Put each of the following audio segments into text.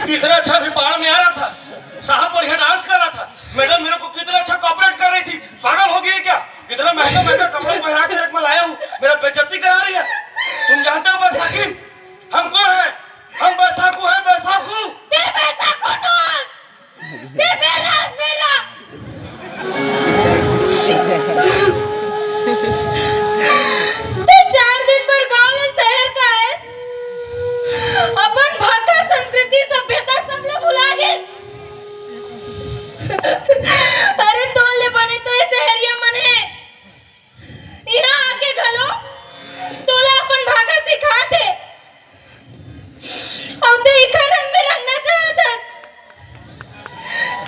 कितना अच्छा भी बाढ़ में आ रहा था, साहब बढ़िया डांस कर रहा था, मैडम मेरे को कितना अच्छा कॉपरेट कर रही थी। पागल हो गई क्या? इतना महंगा महंगा कपड़ा पहना के रख में लाया हूँ, मेरा बेइज्जती करा रही है। तुम जानते हो बैसाखी हम कौन है? हम बैसाखू है, बैसाखू। सभ्यता सब लोग भुला गए। अरे तोले बने तो ये शहरिया मन है, यहाँ आके घलो तोला अपन भागा सिखाते और ते इखर रंग में रंगना चाहत,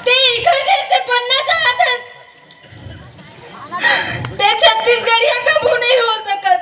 ते इखर जैसे बनना चाहत, ते छत्तीसगढ़िया कबू नहीं हो सकत।